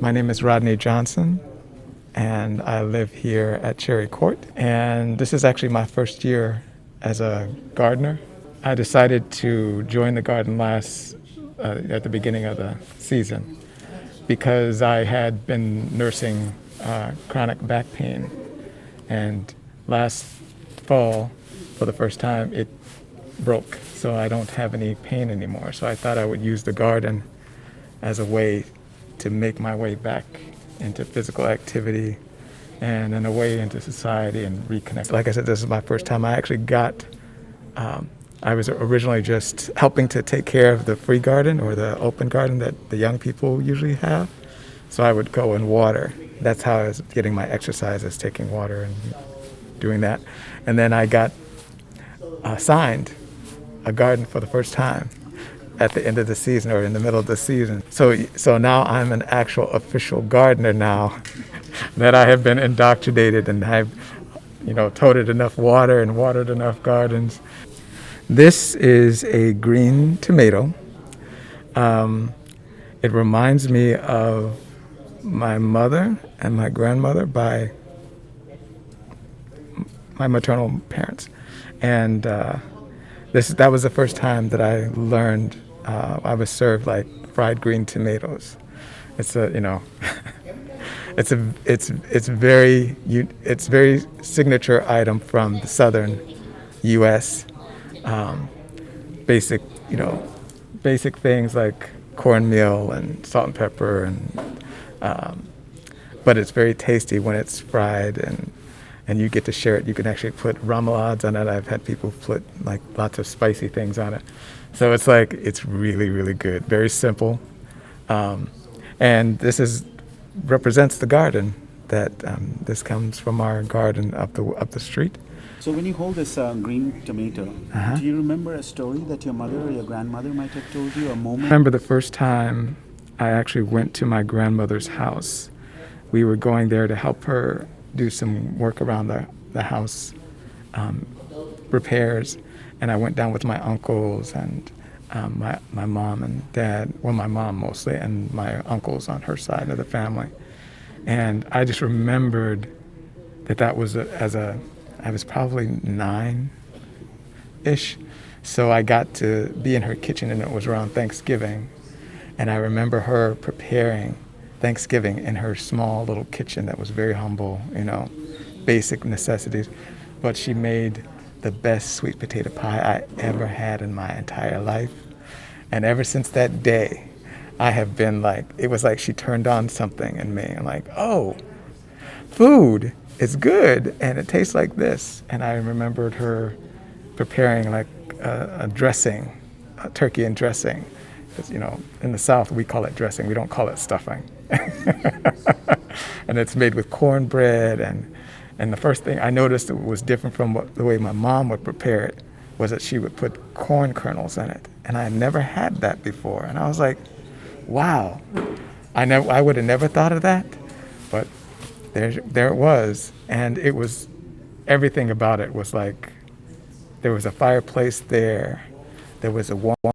My name is Rodney Johnson, and I live here at Cherry Court. And this is actually my first year as a gardener. I decided to join the garden at the beginning of the season because I had been nursing chronic back pain. And last fall, for the first time, it broke, so I don't have any pain anymore. So I thought I would use the garden as a way to make my way back into physical activity and in a way into society and reconnect. Like I said, this is my first time. I was originally just helping to take care of the free garden or the open garden that the young people usually have. So I would go and water. That's how I was getting my exercise, is taking water and doing that. And then I got assigned a garden for the first time at the end of the season or in the middle of the season. So now I'm an actual official gardener now that I have been indoctrinated and I've, toted enough water and watered enough gardens. This is a green tomato. It reminds me of my mother and my grandmother by my maternal parents. And that was the first time that I learned I was served like fried green tomatoes. It's it's very signature item from the southern U.S. Basic basic things like cornmeal and salt and pepper but it's very tasty when it's fried and you get to share it. You can actually put remoulades on it. I've had people put like lots of spicy things on it. So it's really, really good. Very simple. And this represents the garden that this comes from our garden up the street. So when you hold this green tomato, do you remember a story that your mother or your grandmother might have told you, a moment? I remember the first time I actually went to my grandmother's house. We were going there to help her do some work around the house, repairs, and I went down with my uncles and my mom and dad, well, my mom mostly, and my uncles on her side of the family. And I just remembered that was I was probably 9-ish, so I got to be in her kitchen, and it was around Thanksgiving, and I remember her preparing Thanksgiving in her small little kitchen that was very humble, basic necessities, but she made the best sweet potato pie I ever had in my entire life. And ever since that day, I have been it was like she turned on something in me. I'm like, oh, food is good and it tastes like this. And I remembered her preparing a dressing, a turkey and dressing. Because, in the South, we call it dressing. We don't call it stuffing. And it's made with cornbread. And the first thing I noticed that was different from the way my mom would prepare it was that she would put corn kernels in it. And I had never had that before. And I was like, wow, I would have never thought of that. But there it was. And it was, everything about it was like, there was a fireplace there. There was a warm